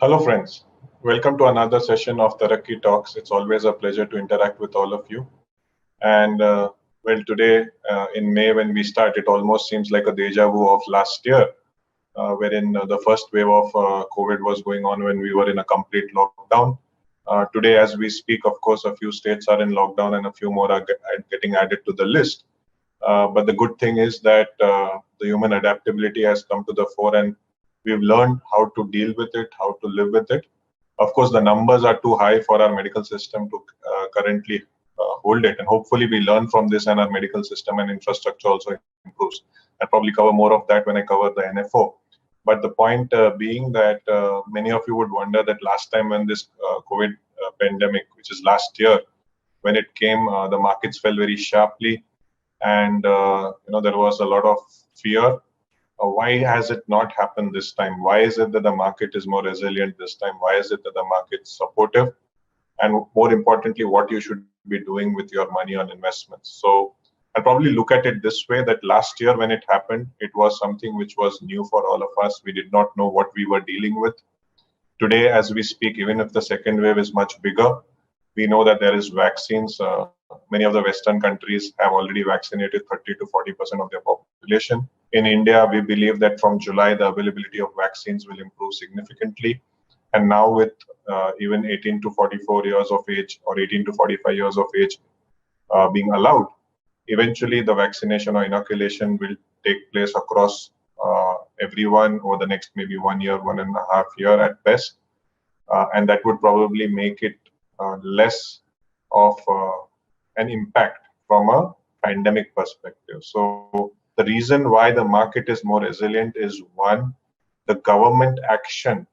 Hello, friends. Welcome to another session of Tarakki Talks. It's always a pleasure to interact with all of you. And today in May, when we start, it almost seems like a deja vu of last year, wherein the first wave of COVID was going on when we were in a complete lockdown. Today, as we speak, of course, a few states are in lockdown and a few more are getting added to the list. But the good thing is that the human adaptability has come to the fore and we've learned how to deal with it, how to live with it. Of course, the numbers are too high for our medical system to currently hold it. And hopefully we learn from this and our medical system and infrastructure also improves. I'll probably cover more of that when I cover the NFO. But the point being that many of you would wonder that last time when this COVID pandemic, which is last year, when it came, the markets fell very sharply and there was a lot of fear. Why has it not happened this time? Why is it that the market is more resilient this time? Why is it that the market is supportive? And more importantly, what you should be doing with your money on investments. So I'll probably look at it this way, that last year when it happened, it was something which was new for all of us. We did not know what we were dealing with. Today, as we speak, even if the second wave is much bigger, we know that there is vaccines. Many of the Western countries have already vaccinated 30 to 40% of their population. In India, we believe that from July, the availability of vaccines will improve significantly. And now with even 18 to 44 years of age or 18 to 45 years of age being allowed, eventually the vaccination or inoculation will take place across everyone over the next maybe 1 year, 1.5 years at best. And that would probably make it less of an impact from a pandemic perspective. So the reason why the market is more resilient is, one, the government action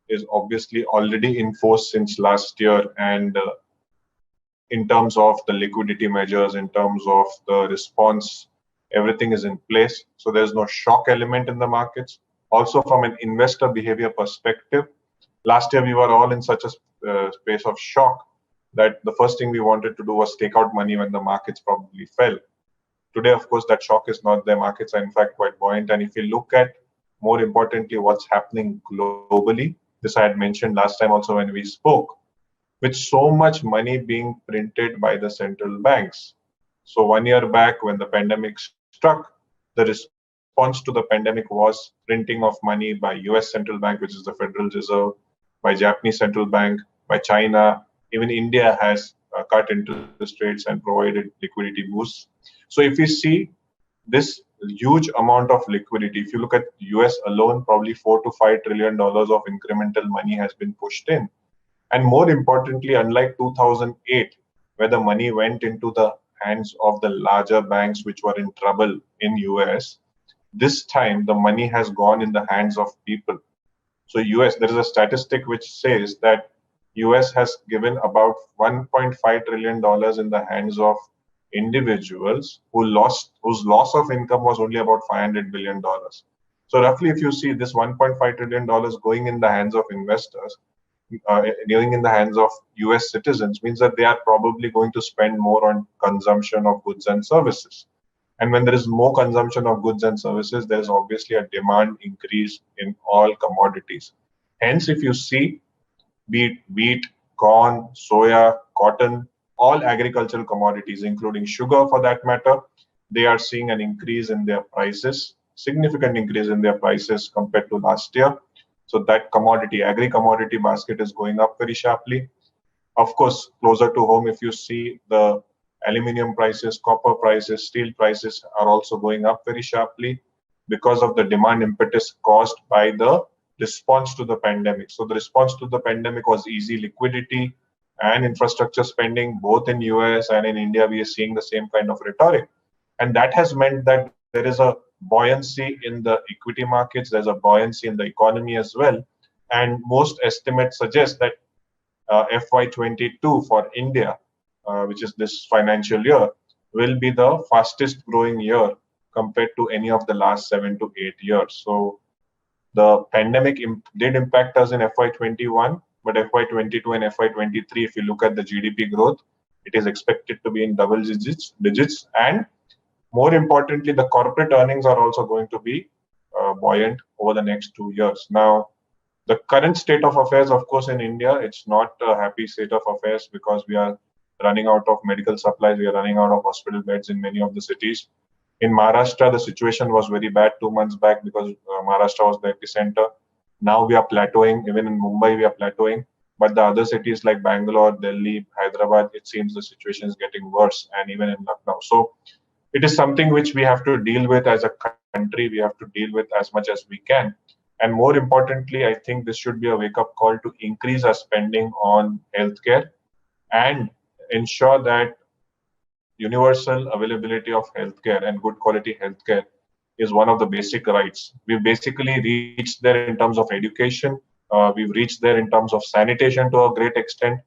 is obviously already in force since last year, and in terms of the liquidity measures, in terms of the response, everything is in place. So there's no shock element in the markets. Also, from an investor behavior perspective, last year we were all in such a space of shock that the first thing we wanted to do was take out money when the markets probably fell. Today, of course, that shock is not there. Markets are in fact quite buoyant. And if you look at, more importantly, what's happening globally, this I had mentioned last time also when we spoke, with so much money being printed by the central banks. So 1 year back when the pandemic struck, the response to the pandemic was printing of money by US Central Bank, which is the Federal Reserve, by Japanese Central Bank, by China. Even India has cut interest rates and provided liquidity boosts. So if you see this huge amount of liquidity, if you look at US alone, probably $4 to $5 trillion of incremental money has been pushed in. And more importantly, unlike 2008, where the money went into the hands of the larger banks which were in trouble in US, this time the money has gone in the hands of people. So US, there is a statistic which says that US has given about $1.5 trillion in the hands of individuals whose loss of income was only about $500 billion. So roughly, if you see this $1.5 trillion going in the hands of investors, going in the hands of US citizens, means that they are probably going to spend more on consumption of goods and services. And when there is more consumption of goods and services, there is obviously a demand increase in all commodities. Hence, if you see, be it wheat, corn, soya, cotton, all agricultural commodities, including sugar for that matter, they are seeing an increase in their prices, significant increase in their prices compared to last year. So that commodity, agri-commodity basket is going up very sharply. Of course, closer to home, if you see the aluminium prices, copper prices, steel prices are also going up very sharply because of the demand impetus caused by the response to the pandemic. So the response to the pandemic was easy liquidity and infrastructure spending, both in US and in India. We are seeing the same kind of rhetoric. And that has meant that there is a buoyancy in the equity markets, there's a buoyancy in the economy as well. And most estimates suggest that FY22 for India, which is this financial year, will be the fastest growing year compared to any of the last 7 to 8 years. So the pandemic did impact us in FY21, but FY22 and FY23, if you look at the GDP growth, it is expected to be in double digits. And more importantly, the corporate earnings are also going to be buoyant over the next 2 years. Now, The current state of affairs, of course, in India, it's not a happy state of affairs because we are running out of medical supplies, we are running out of hospital beds in many of the cities. In Maharashtra, the situation was very bad 2 months back because Maharashtra was the epicenter. Now we are plateauing. Even in Mumbai, we are plateauing. But the other cities like Bangalore, Delhi, Hyderabad, it seems the situation is getting worse, and even in Lucknow. So it is something which we have to deal with as a country. We have to deal with as much as we can. And more importantly, I think this should be a wake up call to increase our spending on healthcare and ensure that universal availability of healthcare and good quality healthcare is one of the basic rights. We've basically reached there in terms of education. We've reached there in terms of sanitation to a great extent,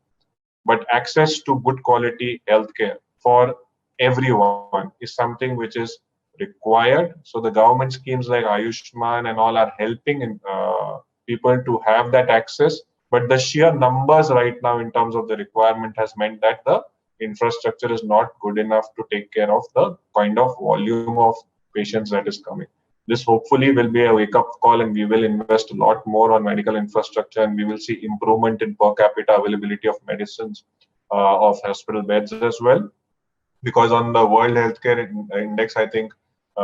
but access to good quality healthcare for everyone is something which is required. So the government schemes like Ayushman and all are helping people to have that access. But the sheer numbers right now in terms of the requirement has meant that the infrastructure is not good enough to take care of the kind of volume of patients that is coming. This hopefully will be a wake up call, and we will invest a lot more on medical infrastructure, and we will see improvement in per capita availability of medicines, of hospital beds as well. Because on the World Healthcare Index, I think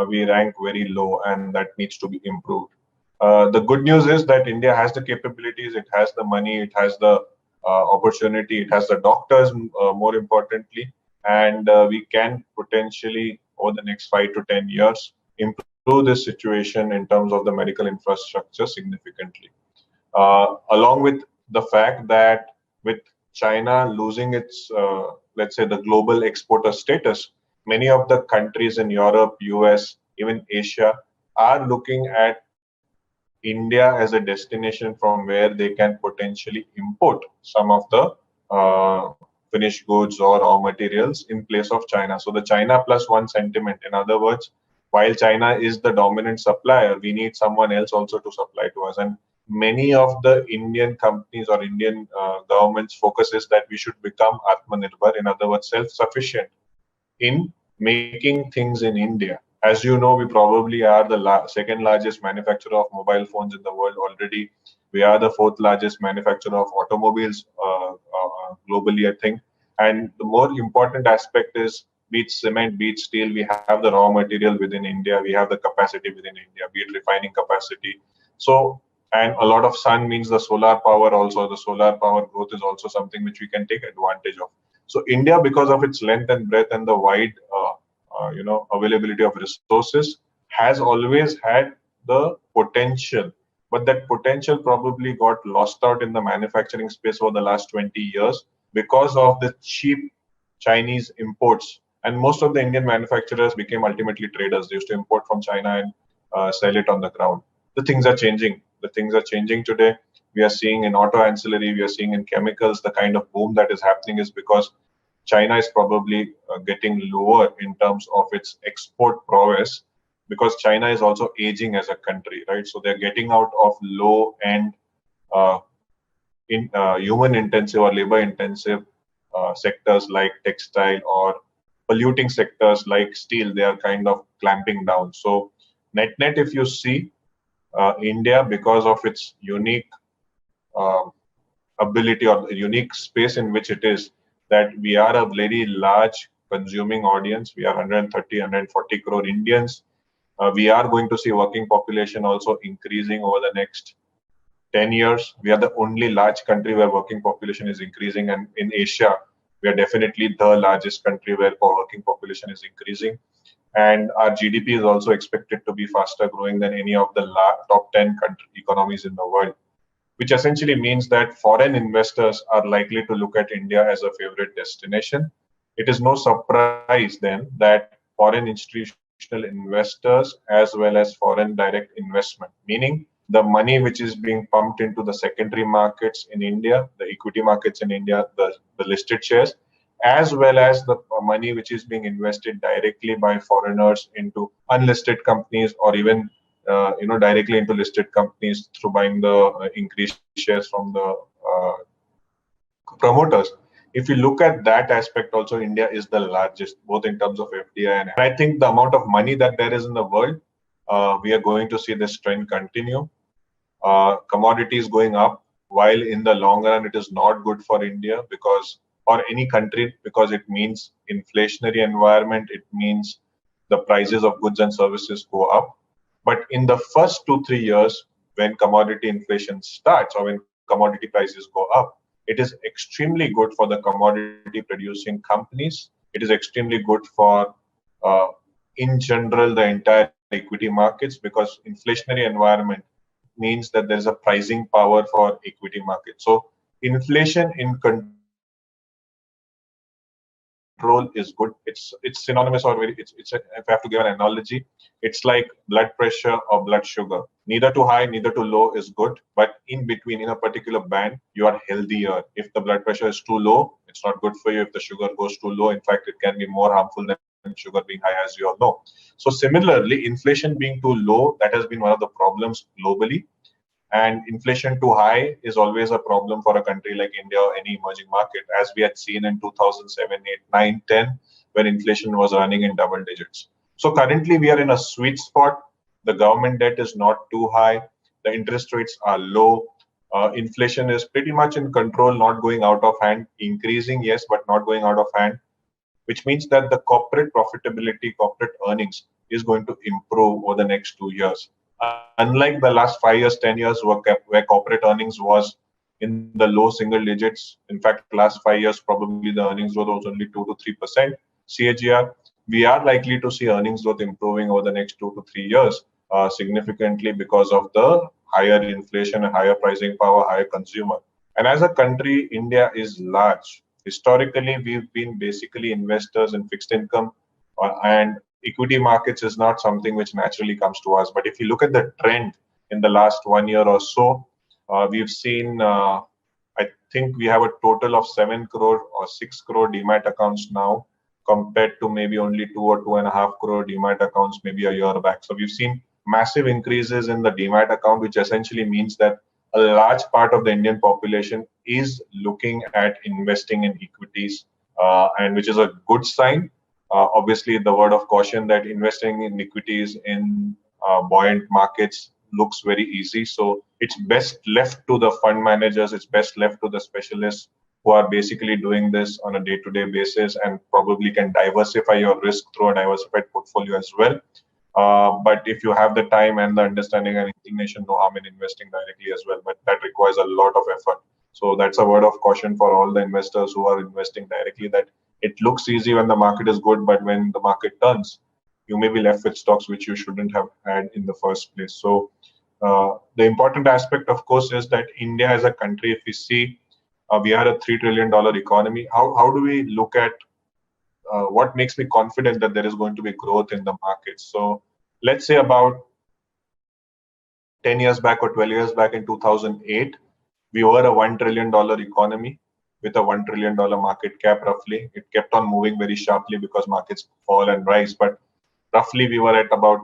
we rank very low, and that needs to be improved. The good news is that India has the capabilities, it has the money, it has the opportunity, it has the doctors, more importantly, and we can potentially, over the next 5 to 10 years, improve this situation in terms of the medical infrastructure significantly. Along with the fact that with China losing its, let's say, the global exporter status, many of the countries in Europe, US, even Asia are looking at India as a destination from where they can potentially import some of the finished goods or raw materials in place of China. So the China plus one sentiment, in other words, while China is the dominant supplier, we need someone else also to supply to us. And many of the Indian companies or Indian government's focus is that we should become Atmanirbhar, in other words, self-sufficient in making things in India. As you know, we probably are the second largest manufacturer of mobile phones in the world already. We are the fourth largest manufacturer of automobiles globally, I think. And the more important aspect is, be it cement, be it steel, we have the raw material within India, we have the capacity within India, be it refining capacity. So, and a lot of sun means the solar power also. The solar power growth is also something which we can take advantage of. So India, because of its length and breadth and the wide availability of resources, has always had the potential, but that potential probably got lost out in the manufacturing space over the last 20 years because of the cheap Chinese imports. And most of the Indian manufacturers became ultimately traders. They used to import from China and sell it on the ground. The things are changing. The things are changing today. We are seeing in auto ancillary, we are seeing in chemicals, the kind of boom that is happening is because China is probably getting lower in terms of its export prowess, because China is also aging as a country, right? So they're getting out of low-end, human-intensive or labor-intensive sectors like textile or polluting sectors like steel. They are kind of clamping down. So net-net, if you see, India, because of its unique ability or the unique space in which it is, that we are a very large consuming audience. We are 130, 140 crore Indians. We are going to see working population also increasing over the next 10 years. We are the only large country where working population is increasing. And in Asia, we are definitely the largest country where working population is increasing. And our GDP is also expected to be faster growing than any of the top 10 economies in the world, which essentially means that foreign investors are likely to look at India as a favorite destination. It is no surprise then that foreign institutional investors as well as foreign direct investment, meaning the money which is being pumped into the secondary markets in India, the equity markets in India, the listed shares, as well as the money which is being invested directly by foreigners into unlisted companies or even directly into listed companies through buying the increased shares from the promoters. If you look at that aspect also, India is the largest, both in terms of FDI and I think the amount of money that there is in the world, we are going to see this trend continue. commodities going up, while in the long run it is not good for India or any country, because it means inflationary environment, it means the prices of goods and services go up. But in the first 2-3 years, when commodity inflation starts or when commodity prices go up, it is extremely good for the commodity producing companies. It is extremely good for, uh, in general, the entire equity markets, because inflationary environment means that there is a pricing power for equity markets. So inflation in control is good. It's synonymous, or it's a, if I have to give an analogy, it's like blood pressure or blood sugar. Neither too high, neither too low is good, but in between, in a particular band, you are healthier. If the blood pressure is too low, it's not good for you. If the sugar goes too low, in fact, it can be more harmful than sugar being high, as you all know. So similarly, inflation being too low, that has been one of the problems globally. And inflation too high is always a problem for a country like India or any emerging market, as we had seen in 2007, 8, 9, 10, when inflation was running in double digits. So currently we are in a sweet spot. The government debt is not too high. The interest rates are low. Inflation is pretty much in control, not going out of hand, increasing, yes, but not going out of hand, which means that the corporate profitability, corporate earnings is going to improve over the next 2 years. Unlike the last 5 years, 10 years, where corporate earnings was in the low single digits. In fact, last 5 years, probably the earnings growth was only 2 to 3% CAGR. We are likely to see earnings growth improving over the next 2 to 3 years significantly because of the higher inflation and higher pricing power, higher consumer. And as a country, India is large. Historically, we've been basically investors in fixed income, and equity markets is not something which naturally comes to us. But if you look at the trend in the last 1 year or so, we've seen, I think we have a total of 7 crore or 6 crore demat accounts now, compared to maybe only 2 or 2.5 crore demat accounts maybe a year back. So we've seen massive increases in the demat account, which essentially means that a large part of the Indian population is looking at investing in equities, and which is a good sign. Obviously, the word of caution that investing in equities in buoyant markets looks very easy. So it's best left to the fund managers, it's best left to the specialists who are basically doing this on a day-to-day basis and probably can diversify your risk through a diversified portfolio as well. But if you have the time and the understanding and inclination, no harm in investing directly as well. But that requires a lot of effort. So that's a word of caution for all the investors who are investing directly, that it looks easy when the market is good, but when the market turns, you may be left with stocks which you shouldn't have had in the first place. So the important aspect, of course, is that India as a country, if we see, we are a $3 trillion economy. How do we look at what makes me confident that there is going to be growth in the markets? So let's say about 10 years back or 12 years back in 2008, we were a $1 trillion economy with a $1 trillion market cap roughly. It kept on moving very sharply because markets fall and rise, but roughly we were at about,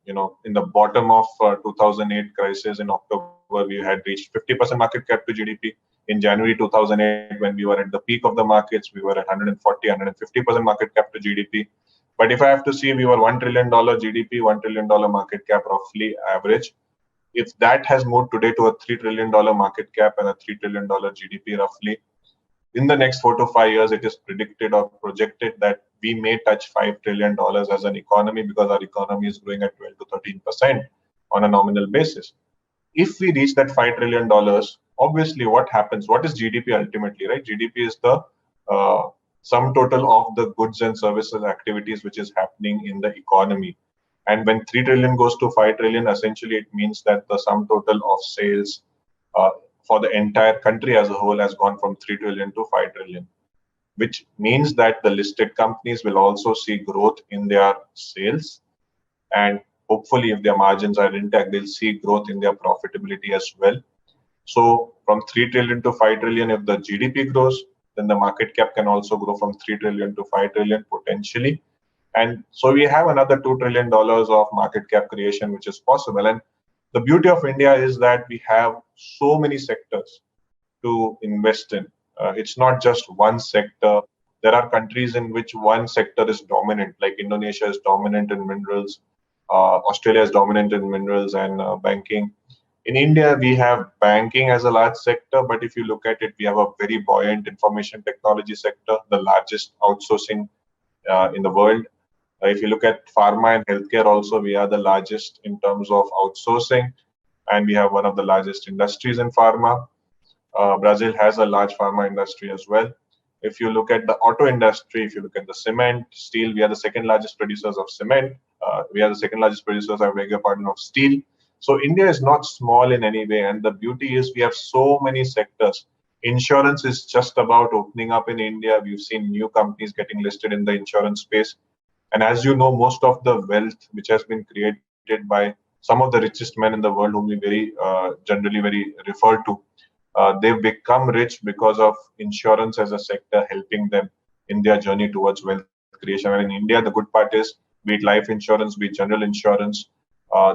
in the bottom of 2008 crisis in October, we had reached 50% market cap to GDP. In January 2008, when we were at the peak of the markets, we were at 140, 150% market cap to GDP. But if I have to see, we were $1 trillion GDP, $1 trillion market cap roughly average. If that has moved today to a $3 trillion market cap and a $3 trillion GDP roughly, in the next 4 to 5 years, it is predicted or projected that we may touch $5 trillion as an economy, because our economy is growing at 12 to 13% on a nominal basis. If we reach that $5 trillion, obviously what happens? What is GDP ultimately, right? GDP is the sum total of the goods and services activities which is happening in the economy. And when 3 trillion goes to 5 trillion, essentially it means that the sum total of sales for the entire country as a whole has gone from 3 trillion to 5 trillion, which means that the listed companies will also see growth in their sales. And hopefully, if their margins are intact, they'll see growth in their profitability as well. So from 3 trillion to 5 trillion, if the GDP grows, then the market cap can also grow from 3 trillion to 5 trillion potentially. And so we have another $2 trillion of market cap creation, which is possible. And the beauty of India is that we have so many sectors to invest in. It's not just one sector. There are countries in which one sector is dominant, like Indonesia is dominant in minerals, Australia is dominant in minerals and banking. In India, we have banking as a large sector, but if you look at it, we have a very buoyant information technology sector, the largest outsourcing in the world. If you look at pharma and healthcare also, we are the largest in terms of outsourcing, and we have one of the largest industries in pharma. Brazil has a large pharma industry as well. If you look at the auto industry, if you look at the cement, steel, we are the second largest producers of cement. We are the second largest producers, I beg your pardon, of steel. So India is not small in any way. And the beauty is we have so many sectors. Insurance is just about opening up in India. We've seen new companies getting listed in the insurance space. And as you know, most of the wealth which has been created by some of the richest men in the world, whom we very generally very refer to, they've become rich because of insurance as a sector helping them in their journey towards wealth creation. And in India, the good part is, be it life insurance, be it general insurance,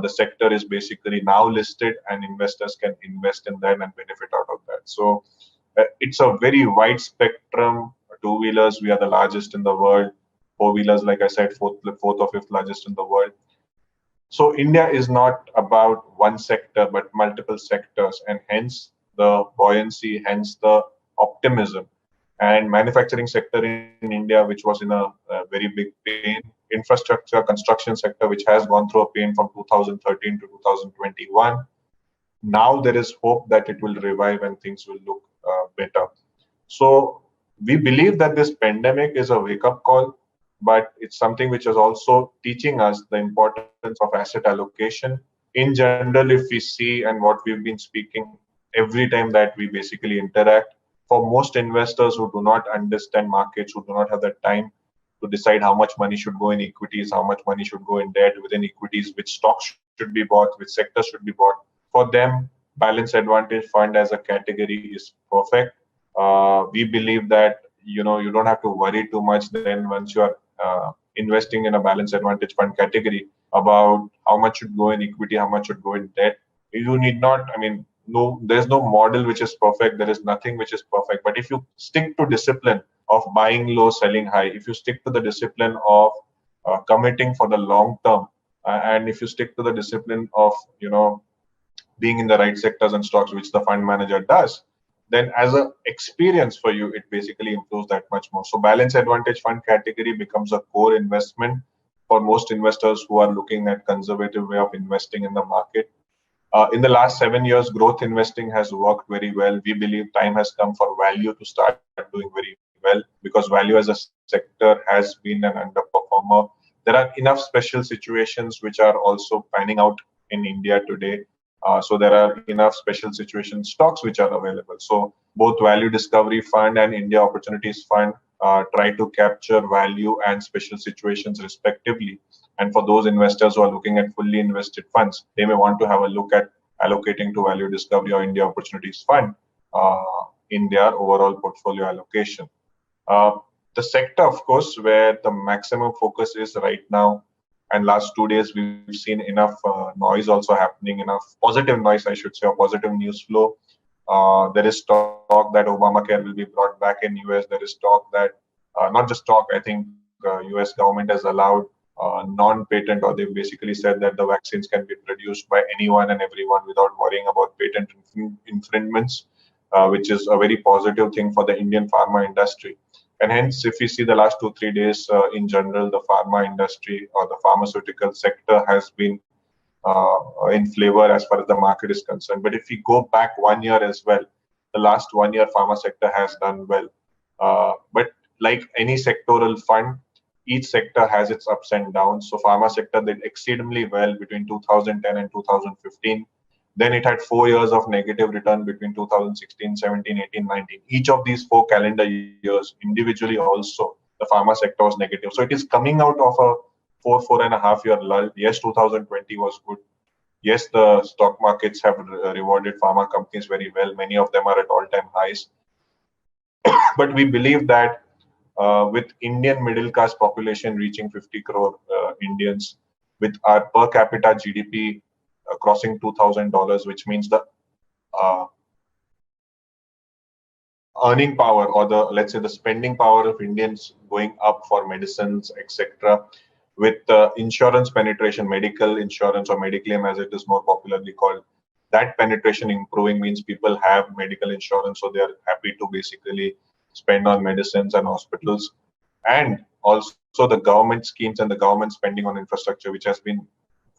the sector is basically now listed and investors can invest in that and benefit out of that. So it's a very wide spectrum. Two-wheelers, we are the largest in the world. Four-wheelers, like I said, fourth or fifth largest in the world. So India is not about one sector, but multiple sectors, and hence the buoyancy, hence the optimism. And manufacturing sector in India, which was in a very big pain, infrastructure, construction sector, which has gone through a pain from 2013 to 2021. Now there is hope that it will revive and things will look better. So we believe that this pandemic is a wake-up call, but it's something which is also teaching us the importance of asset allocation. In general, if we see, and what we've been speaking every time that we basically interact, for most investors who do not understand markets, who do not have the time to decide how much money should go in equities, how much money should go in debt within equities, which stocks should be bought, which sectors should be bought, for them, balance advantage fund as a category is perfect. We believe that you don't have to worry too much then once you are investing in a balance advantage fund category about how much should go in equity, how much should go in debt. You need not, no, there's no model which is perfect. There is nothing which is perfect. But if you stick to discipline of buying low, selling high, if you stick to the discipline of committing for the long term, and if you stick to the discipline of being in the right sectors and stocks, which the fund manager does, then as an experience for you, it basically improves that much more. So balance advantage fund category becomes a core investment for most investors who are looking at conservative way of investing in the market. In the last 7 years, growth investing has worked very well. We believe time has come for value to start doing very well, because value as a sector has been an underperformer. There are enough special situations which are also panning out in India today. So there are enough special situation stocks which are available. So both Value Discovery Fund and India Opportunities Fund try to capture value and special situations respectively. And for those investors who are looking at fully invested funds, they may want to have a look at allocating to Value Discovery or India Opportunities Fund in their overall portfolio allocation. The sector, of course, where the maximum focus is right now, and last 2 days we've seen enough noise also happening, enough positive noise, I should say, or positive news flow. There is talk that Obamacare will be brought back in US. There is talk that, not just talk, I think US government has allowed non-patent, or they've basically said that the vaccines can be produced by anyone and everyone without worrying about patent infringements, which is a very positive thing for the Indian pharma industry. And hence, if we see the last 2-3 days, in general, the pharma industry or the pharmaceutical sector has been in flavor as far as the market is concerned. But if we go back 1 year as well, the last 1 year pharma sector has done well. But like any sectoral fund, each sector has its ups and downs. So pharma sector did exceedingly well between 2010 and 2015. Then it had 4 years of negative return between 2016, 17, 18, 19. Each of these 4 calendar years individually also, the pharma sector was negative. So it is coming out of a 4.5 year lull. Yes, 2020 was good. Yes, the stock markets have rewarded pharma companies very well. Many of them are at all-time highs. But we believe that with Indian middle class population reaching 50 crore Indians, with our per capita GDP crossing $2,000, which means the earning power, or the, let's say, the spending power of Indians going up for medicines, etc., with insurance penetration, medical insurance or Mediclaim as it is more popularly called, that penetration improving means people have medical insurance, so they are happy to basically spend on medicines and hospitals, and also the government schemes and the government spending on infrastructure, which has been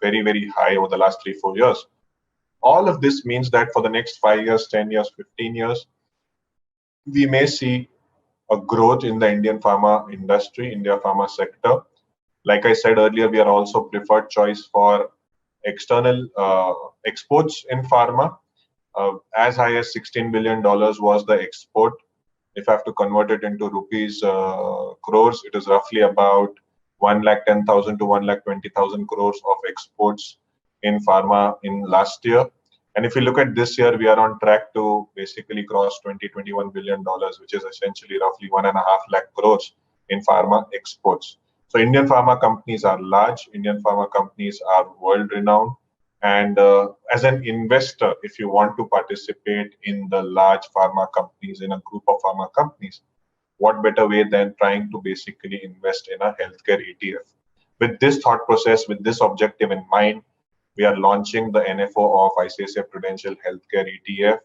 very, very high over the last 3-4 years. All of this means that for the next 5 years, 10 years, 15 years, we may see a growth in the Indian pharma industry, India pharma sector. Like I said earlier, we are also preferred choice for external exports in pharma. As high as $16 billion was the export. If I have to convert it into rupees crores, it is roughly about 1,10,000 to 1,20,000 crores of exports in pharma in last year. And if you look at this year, we are on track to basically cross $21 billion, which is essentially roughly 1.5 lakh crores in pharma exports. So Indian pharma companies are large. Indian pharma companies are world renowned. And as an investor, if you want to participate in the large pharma companies, in a group of pharma companies, what better way than trying to basically invest in a healthcare ETF? With this thought process, with this objective in mind, we are launching the NFO of ICICI Prudential Healthcare ETF.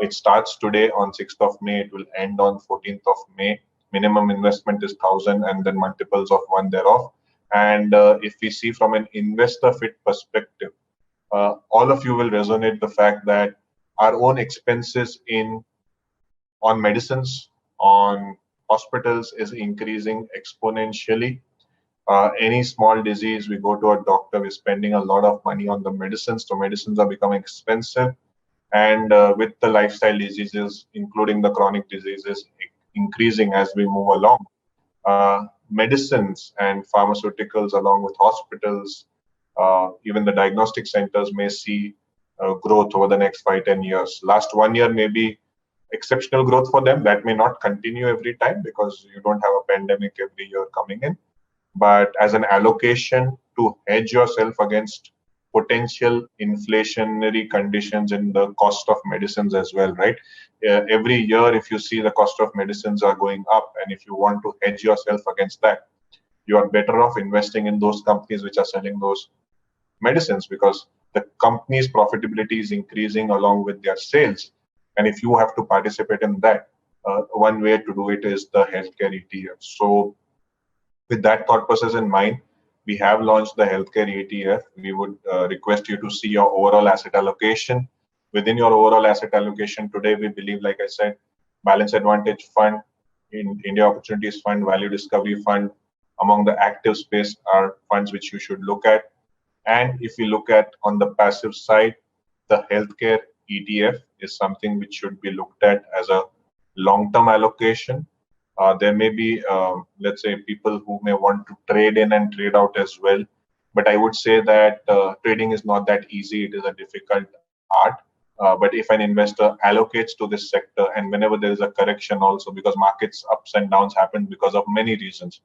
It starts today on 6th of May. It will end on 14th of May. Minimum investment is 1,000 and then multiples of one thereof. And if we see from an investor fit perspective, all of you will resonate the fact that our own expenses on medicines, on hospitals is increasing exponentially. Any small disease, we go to a doctor, we're spending a lot of money on the medicines. So medicines are becoming expensive. And with the lifestyle diseases, including the chronic diseases, increasing as we move along, medicines and pharmaceuticals, along with hospitals, even the diagnostic centers may see growth over the next 5-10 years. Last 1 year may be exceptional growth for them. That may not continue every time because you don't have a pandemic every year coming in. But as an allocation to hedge yourself against potential inflationary conditions in the cost of medicines as well, right? Every year, if you see the cost of medicines are going up, and if you want to hedge yourself against that, you are better off investing in those companies which are selling those medicines, because the company's profitability is increasing along with their sales. And if you have to participate in that, one way to do it is the healthcare ETF. So with that thought process in mind, we have launched the healthcare ETF. We would request you to see your overall asset allocation. Within your overall asset allocation today, we believe, like I said, Balance Advantage Fund, in India Opportunities Fund, Value Discovery Fund, among the active space are funds which you should look at. And if you look at on the passive side, the healthcare ETF is something which should be looked at as a long-term allocation. There may be, let's say, people who may want to trade in and trade out as well. But I would say that trading is not that easy. It is a difficult art. But if an investor allocates to this sector, and whenever there is a correction also, because markets ups and downs happen because of many reasons.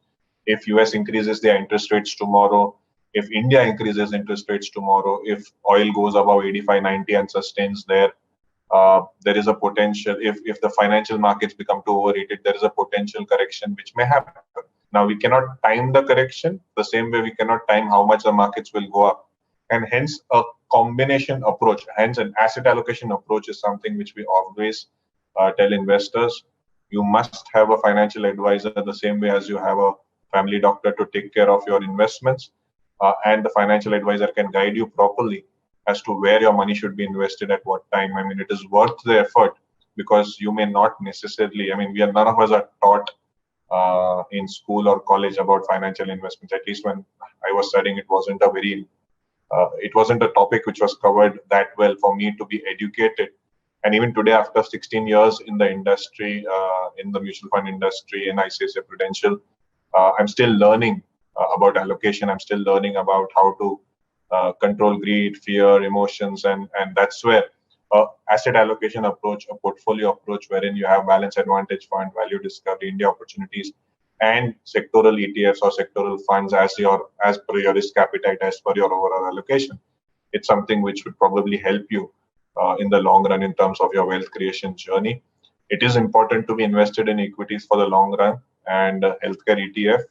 If US increases their interest rates tomorrow, if India increases interest rates tomorrow, if oil goes above 85, 90 and sustains there, there is a potential, if the financial markets become too overheated, there is a potential correction which may happen. Now, we cannot time the correction the same way we cannot time how much the markets will go up. And hence, a combination approach, hence an asset allocation approach is something which we always tell investors. You must have a financial advisor the same way as you have a family doctor to take care of your investments. And the financial advisor can guide you properly as to where your money should be invested at what time. I mean, it is worth the effort, because you may not necessarily, I mean, none of us are taught in school or college about financial investments. At least when I was studying, it wasn't a topic which was covered that well for me to be educated. And even today, after 16 years in the industry, in the mutual fund industry, in ICICI Prudential, I'm still learning about allocation. I'm still learning about how to control greed, fear, emotions, and that's where asset allocation approach, a portfolio approach, wherein you have Balance Advantage Fund, Value Discovery, India Opportunities, and sectoral ETFs or sectoral funds as per your risk appetite, as per your overall allocation. It's something which would probably help you in the long run in terms of your wealth creation journey. It is important to be invested in equities for the long run, and healthcare ETF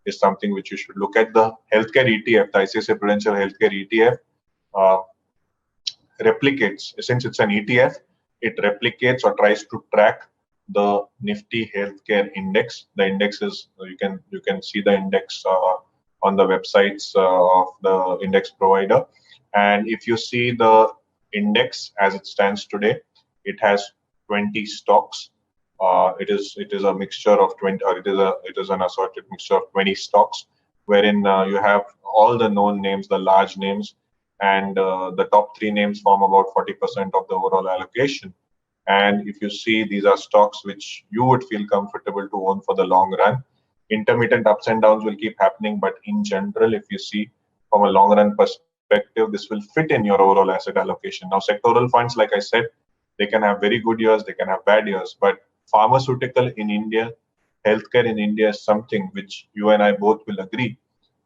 is something which you should look at. The healthcare ETF, the ICICI Prudential Healthcare ETF, replicates, since it's an ETF, it replicates or tries to track the Nifty Healthcare Index. The index is, you can see the index on the websites of the index provider. And if you see the index as it stands today, it has 20 stocks. It is a mixture of 20, or it is an assorted mixture of 20 stocks, wherein you have all the known names, the large names, and the top three names form about 40% of the overall allocation. And if you see, these are stocks which you would feel comfortable to own for the long run. Intermittent ups and downs will keep happening, but in general, if you see from a long run perspective, this will fit in your overall asset allocation. Now, sectoral funds, like I said, they can have very good years, they can have bad years, but pharmaceutical in India, healthcare in India is something which you and I both will agree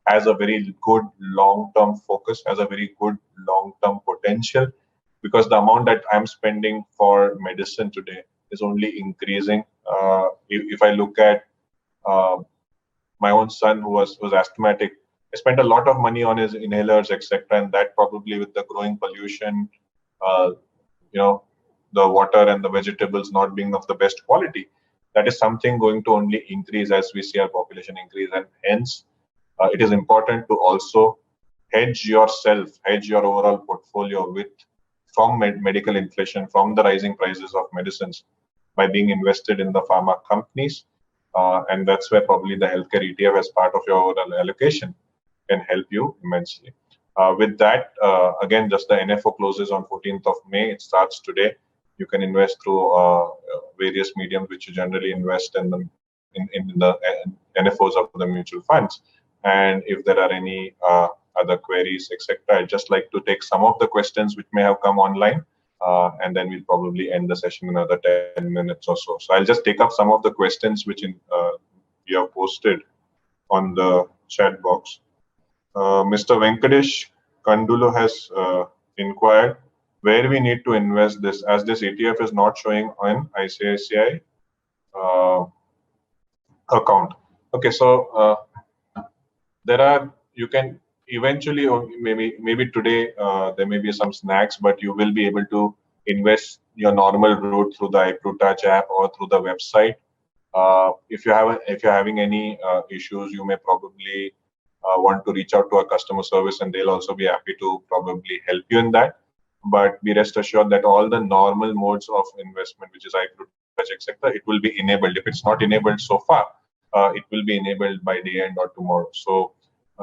has a very good long-term focus, has a very good long-term potential, because the amount that I'm spending for medicine today is only increasing. If I look at my own son who was asthmatic, I spent a lot of money on his inhalers, etc., and that probably with the growing pollution, uh, you know, the water and the vegetables not being of the best quality, that is something going to only increase as we see our population increase, and hence it is important to also hedge yourself, hedge your overall portfolio with from medical inflation, from the rising prices of medicines, by being invested in the pharma companies. And that's where probably the healthcare ETF as part of your overall allocation can help you immensely. With that, again, just the NFO closes on 14th of May. It starts today. You can invest through various mediums which you generally invest in the NFOs of the mutual funds. And if there are any other queries, etc., I'd just like to take some of the questions which may have come online, and then we'll probably end the session in another 10 minutes or so. So I'll just take up some of the questions which you have posted on the chat box. Mr. Venkatesh Kandulo has inquired where we need to invest this, as this ETF is not showing on ICICI account. Okay, so there are, you can eventually, or maybe today there may be some snacks, but you will be able to invest your normal route through the iPruTouch app or through the website. If you're having any issues, you may probably want to reach out to our customer service, and they'll also be happy to probably help you in that. But be rest assured that all the normal modes of investment, which is iPruTouch, etc., it will be enabled. If it's not enabled so far, it will be enabled by day end or tomorrow. So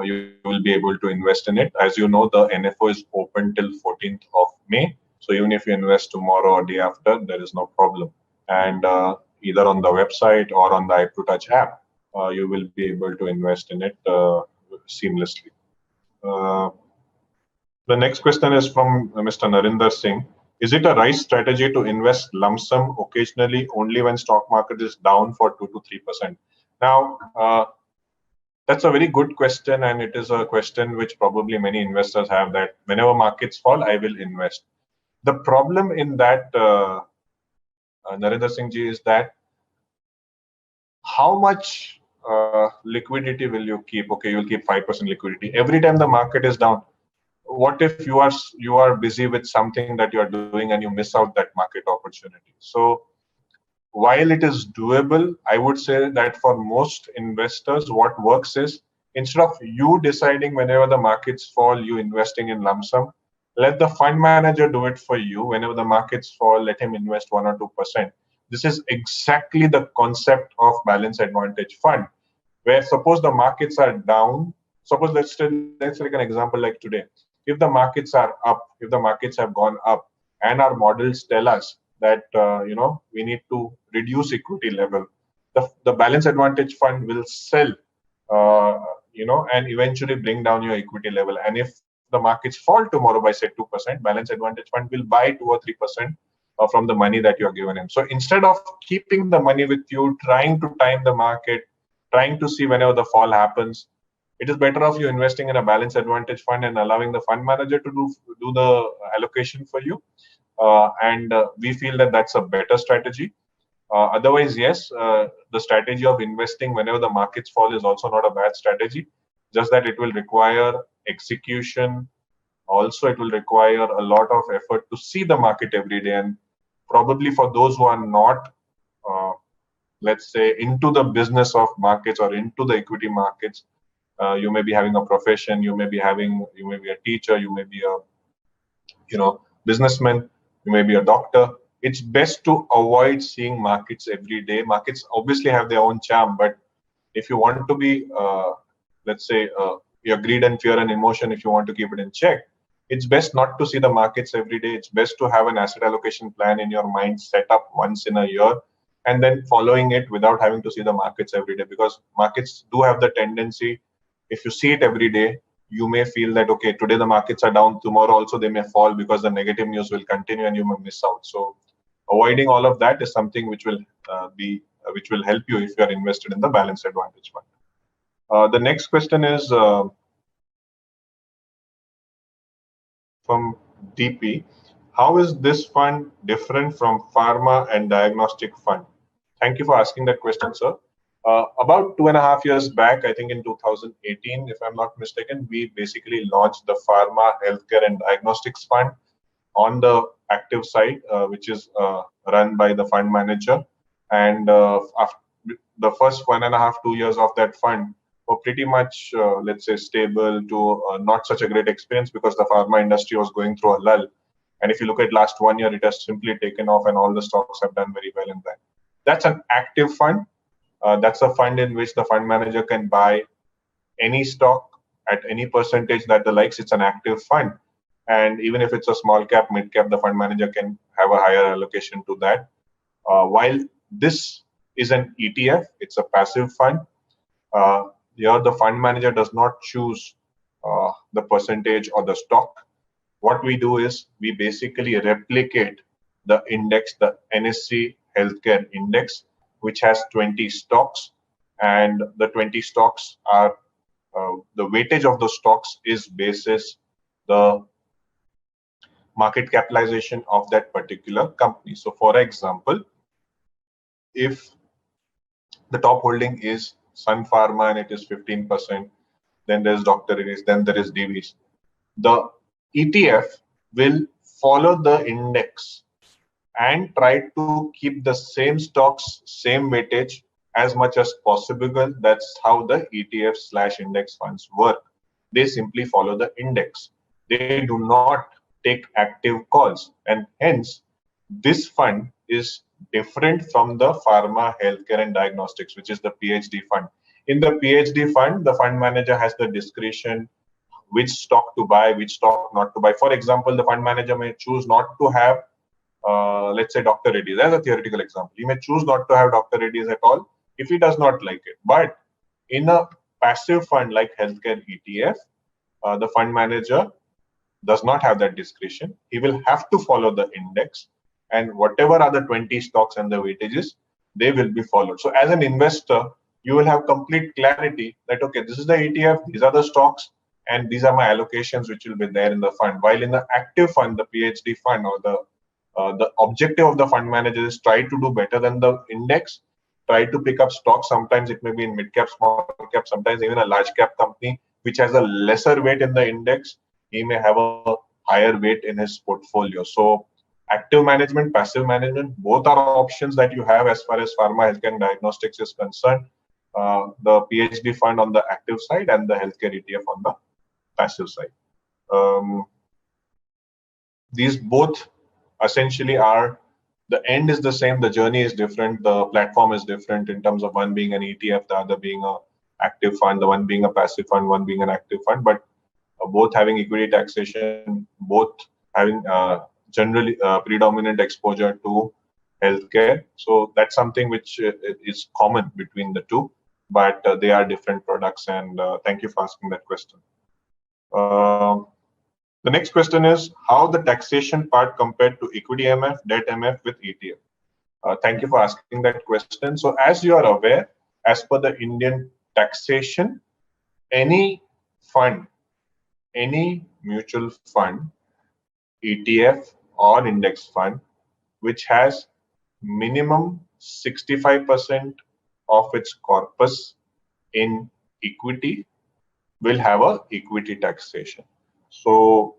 you will be able to invest in it. As you know, the NFO is open till 14th of May. So even if you invest tomorrow or day after, there is no problem. And either on the website or on the iPruTouch app, you will be able to invest in it seamlessly. The next question is from Mr. Narinder Singh. Is it a right strategy to invest lump sum occasionally only when stock market is down for 2 to 3%? Now, that's a very good question, and it is a question which probably many investors have, that whenever markets fall, I will invest. The problem in that, Narinder Singh ji, is that how much liquidity will you keep? Okay, you'll keep 5% liquidity. Every time the market is down, what if you are busy with something that you are doing and you miss out that market opportunity? So while it is doable, I would say that for most investors, what works is, instead of you deciding whenever the markets fall, you investing in lump sum, let the fund manager do it for you. Whenever the markets fall, let him invest 1 or 2%. This is exactly the concept of balance advantage fund, where suppose the markets are down. Suppose let's take an example like today. If the markets are up, if the markets have gone up, and our models tell us that we need to reduce equity level, the balance advantage fund will sell, and eventually bring down your equity level. And if the markets fall tomorrow by say 2%, balance advantage fund will buy 2 or 3% from the money that you are given him. So instead of keeping the money with you, trying to time the market, trying to see whenever the fall happens, it is better off you investing in a balance advantage fund and allowing the fund manager to do the allocation for you. And we feel that that's a better strategy. Otherwise, yes, the strategy of investing whenever the markets fall is also not a bad strategy, just that it will require execution, Also, it will require a lot of effort to see the market every day. And probably for those who are not, let's say, into the business of markets or into the equity markets, you may be having a profession, you may be a teacher, you may be a businessman, you may be a doctor. It's best to avoid seeing markets every day. Markets obviously have their own charm, but if you want to be, let's say, your greed and fear and emotion, if you want to keep it in check, it's best not to see the markets every day. It's best to have an asset allocation plan in your mind set up once in a year, and then following it without having to see the markets every day, because markets do have the tendency, if you see it every day, you may feel that, okay, today the markets are down, tomorrow also they may fall because the negative news will continue and you may miss out. So avoiding all of that is something which will which will help you if you are invested in the balanced advantage fund. The next question is from DP. How is this fund different from pharma and diagnostic fund? Thank you for asking that question, sir. About 2.5 years back, I think in 2018, if I'm not mistaken, we basically launched the Pharma, Healthcare and Diagnostics Fund on the active side, which is run by the fund manager. And after the first 1.5, 2 years of that fund were pretty much, let's say, stable to not such a great experience, because the pharma industry was going through a lull. And if you look at last 1 year, it has simply taken off and all the stocks have done very well in that. That's an active fund. That's a fund in which the fund manager can buy any stock at any percentage that the likes. It's an active fund. And even if it's a small cap, mid cap, the fund manager can have a higher allocation to that. While this is an ETF, it's a passive fund. Here, the fund manager does not choose the percentage or the stock. What we do is we basically replicate the index, the NSE Healthcare Index, which has 20 stocks, and the 20 stocks are the weightage of the stocks is basis the market capitalization of that particular company. So, for example, if the top holding is Sun Pharma and it is 15%, then there's Dr. Reddy's, then there is Divi's. The ETF will follow the index and try to keep the same stocks, same weightage as much as possible. That's how the ETF/index funds work. They simply follow the index. They do not take active calls, and hence this fund is different from the pharma, healthcare and diagnostics, which is the PhD fund. In the PhD fund, the fund manager has the discretion which stock to buy, which stock not to buy. For example, the fund manager may choose not to have, let's say, Dr. Reddy's as a theoretical example. He may choose not to have Dr. Reddy's at all if he does not like it. But in a passive fund like healthcare ETF, the fund manager does not have that discretion. He will have to follow the index, and whatever are the 20 stocks and the weightages, they will be followed. So as an investor, you will have complete clarity that, okay, this is the ETF, these are the stocks, and these are my allocations which will be there in the fund. While in the active fund, the PhD fund, or the objective of the fund manager is try to do better than the index, try to pick up stocks. Sometimes it may be in mid cap, small cap, sometimes even a large cap company which has a lesser weight in the index. He may have a higher weight in his portfolio. So active management, passive management, both are options that you have as far as pharma, healthcare and diagnostics is concerned. The PhD fund on the active side and the healthcare ETF on the passive side. These both essentially are, the end is the same, the journey is different, the platform is different in terms of one being an ETF, the other being a active fund, the one being a passive fund, one being an active fund, but both having equity taxation, both having generally predominant exposure to healthcare. So that's something which is common between the two, but they are different products. And thank you for asking that question. The next question is how the taxation part compared to equity MF, debt MF with ETF. Thank you for asking that question. So as you are aware, as per the Indian taxation, any fund, any mutual fund, ETF or index fund, which has minimum 65% of its corpus in equity will have a equity taxation. So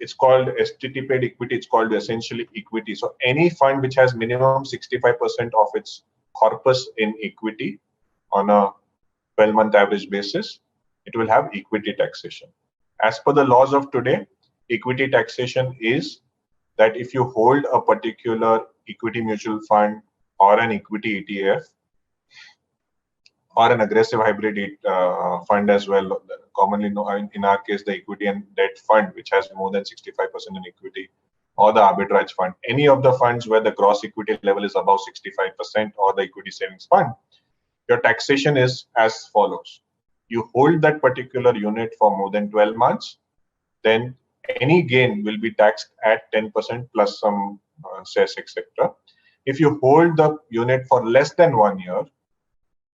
it's called STT paid equity. It's called essentially equity. So any fund which has minimum 65% of its corpus in equity on a 12-month average basis, it will have equity taxation. As per the laws of today, equity taxation is that if you hold a particular equity mutual fund or an equity ETF or an aggressive hybrid fund as well, commonly known in our case, the equity and debt fund, which has more than 65% in equity, or the arbitrage fund, any of the funds where the gross equity level is above 65%, or the equity savings fund, your taxation is as follows. You hold that particular unit for more than 12 months, then any gain will be taxed at 10% plus some cess, etc. If you hold the unit for less than 1 year,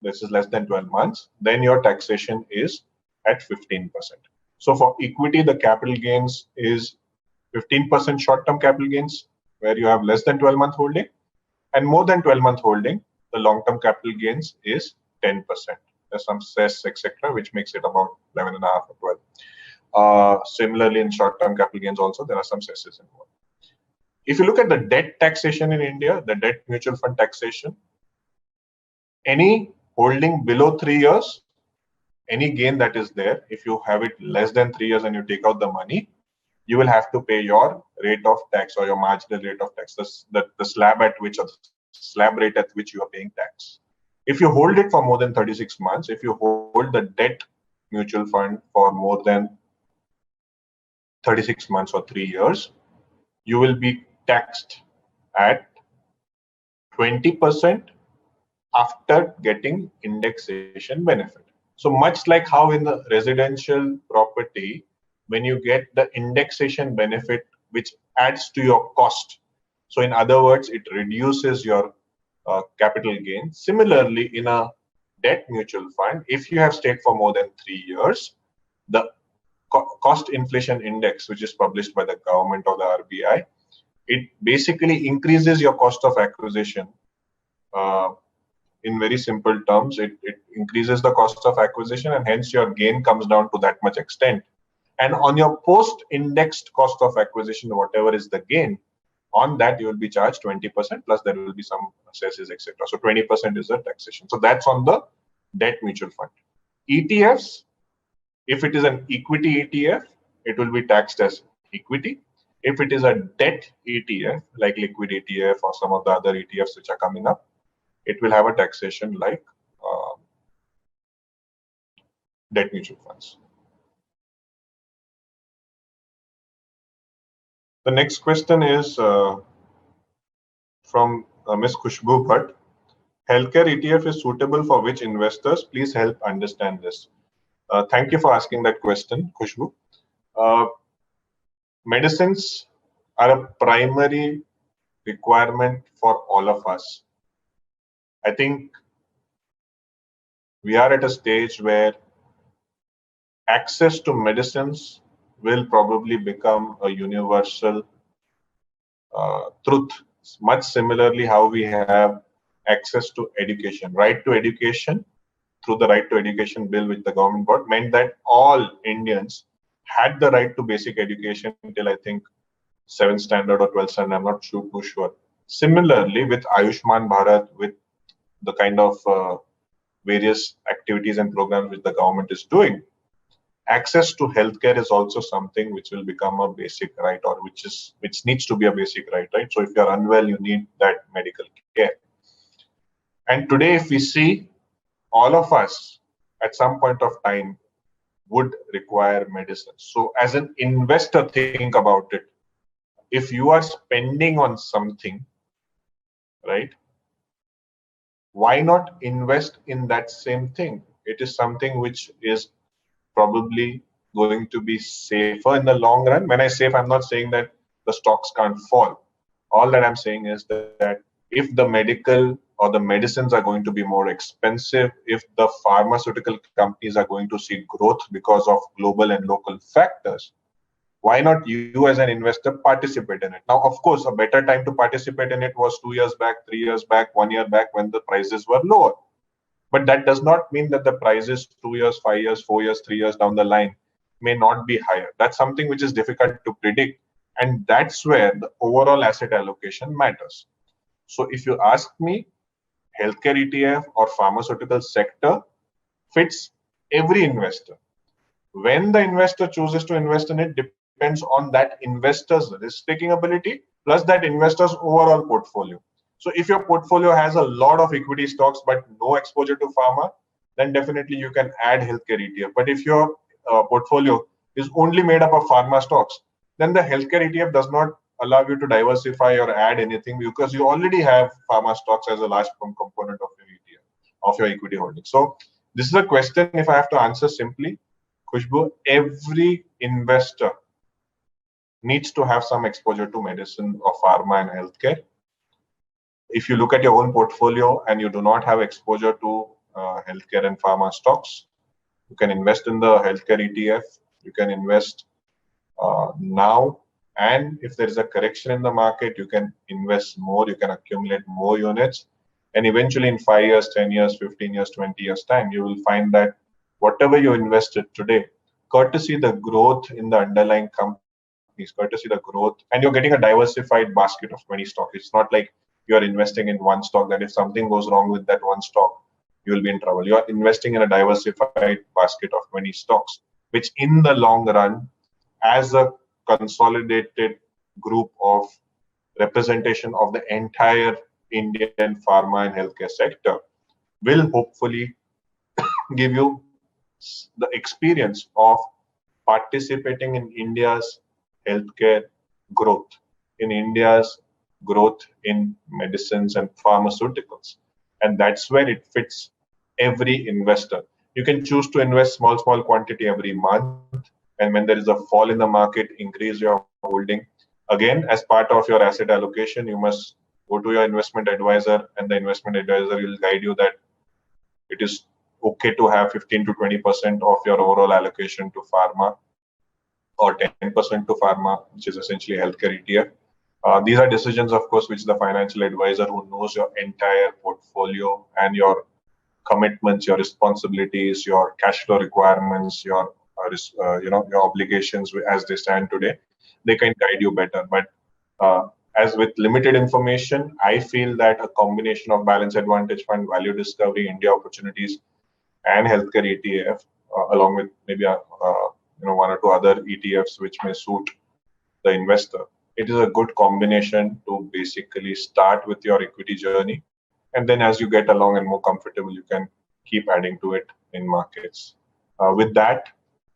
this is less than 12 months, then your taxation is at 15%. So for equity, the capital gains is 15% short-term capital gains, where you have less than 12-month holding, and more than 12-month holding, the long-term capital gains is 10%. There's some cess, etc., which makes it about 11.5 or 12. Similarly, in short-term capital gains also, there are some cesses involved. If you look at the debt taxation in India, the debt mutual fund taxation, any holding below 3 years, any gain that is there, if you have it less than 3 years and you take out the money, you will have to pay your rate of tax or your marginal rate of tax, the slab at which, or the slab rate at which you are paying tax. If you hold it for more than 36 months, if you hold the debt mutual fund for more than 36 months or 3 years, you will be taxed at 20% after getting indexation benefit. So much like how in the residential property, when you get the indexation benefit, which adds to your cost. So in other words, it reduces your capital gain. Similarly, in a debt mutual fund, if you have stayed for more than 3 years, the cost inflation index, which is published by the government or the RBI, it basically increases your cost of acquisition. In very simple terms, it increases the cost of acquisition, and hence your gain comes down to that much extent. And on your post-indexed cost of acquisition, whatever is the gain, on that you will be charged 20%, plus there will be some cesses, etc. So 20% is the taxation. So that's on the debt mutual fund. ETFs, if it is an equity ETF, it will be taxed as equity. If it is a debt ETF, like liquid ETF or some of the other ETFs which are coming up, it will have a taxation like debt mutual funds. The next question is from Ms. Khushbu Bhatt. Healthcare ETF is suitable for which investors? Please help understand this. Thank you for asking that question, Khushbu. Medicines are a primary requirement for all of us. I think we are at a stage where access to medicines will probably become a universal truth, much similarly how we have access to education. Right to education, through the Right to Education Bill which the government got, meant that all Indians had the right to basic education until I think 7th standard or 12th standard, I'm not too sure. Similarly, with Ayushman Bharat, with the kind of various activities and programs which the government is doing, access to healthcare is also something which will become a basic right, or which needs to be a basic right, right? So if you're unwell, you need that medical care. And today, if we see, all of us at some point of time would require medicine. So as an investor, think about it. If you are spending on something, right, why not invest in that same thing? It is something which is probably going to be safer in the long run. When I say safe, I'm not saying that the stocks can't fall. All that I'm saying is that if the medical or the medicines are going to be more expensive, if the pharmaceutical companies are going to see growth because of global and local factors, why not you as an investor participate in it? Now, of course, a better time to participate in it was 2 years back, 3 years back, 1 year back, when the prices were lower. But that does not mean that the prices 2 years, 5 years, 4 years, 3 years down the line may not be higher. That's something which is difficult to predict. And that's where the overall asset allocation matters. So if you ask me, healthcare ETF or pharmaceutical sector fits every investor. When the investor chooses to invest in it depends on that investor's risk-taking ability plus that investor's overall portfolio. So if your portfolio has a lot of equity stocks but no exposure to pharma, then definitely you can add healthcare ETF. But if your portfolio is only made up of pharma stocks, then the healthcare ETF does not allow you to diversify or add anything because you already have pharma stocks as a large component of your ETF, of your equity holding. So this is a question, if I have to answer simply, Khushbu, every investor needs to have some exposure to medicine or pharma and healthcare. If you look at your own portfolio and you do not have exposure to healthcare and pharma stocks, you can invest in the healthcare ETF. You can invest now. And if there is a correction in the market, you can invest more. You can accumulate more units. And eventually in 5 years, 10 years, 15 years, 20 years time, you will find that whatever you invested today, courtesy the growth in the underlying companies, courtesy the growth, and you're getting a diversified basket of 20 stocks. It's not like you're investing in one stock that if something goes wrong with that one stock, you will be in trouble. You are investing in a diversified basket of 20 stocks, which in the long run, as a consolidated group of representation of the entire Indian pharma and healthcare sector, will hopefully give you the experience of participating in India's healthcare growth, in India's growth in medicines and pharmaceuticals. And that's where it fits every investor. You can choose to invest small quantity every month. And when there is a fall in the market, increase your holding. Again, as part of your asset allocation, you must go to your investment advisor, and the investment advisor will guide you that it is okay to have 15 to 20% of your overall allocation to pharma or 10% to pharma, which is essentially healthcare ETF. These are decisions, of course, which the financial advisor who knows your entire portfolio and your commitments, your responsibilities, your cash flow requirements, your your obligations as they stand today, they can guide you better. But as with limited information, I feel that a combination of Balance Advantage Fund, Value Discovery, India Opportunities, and Healthcare ETF, along with maybe one or two other ETFs which may suit the investor, it is a good combination to basically start with your equity journey. And then as you get along and more comfortable, you can keep adding to it in markets. With that,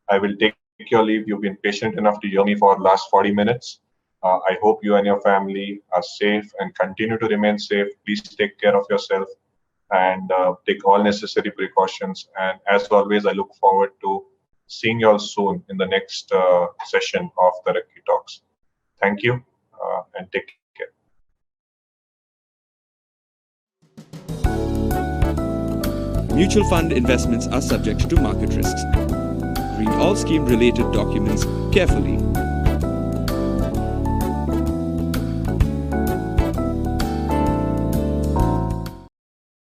I will take your leave. You've been patient enough to hear me for the last 40 minutes. I hope you and your family are safe and continue to remain safe. Please take care of yourself and take all necessary precautions. And as always, I look forward to seeing you all soon in the next session of the Rakhi Talks. Thank you and take care. Mutual fund investments are subject to market risks. Read all scheme-related documents carefully.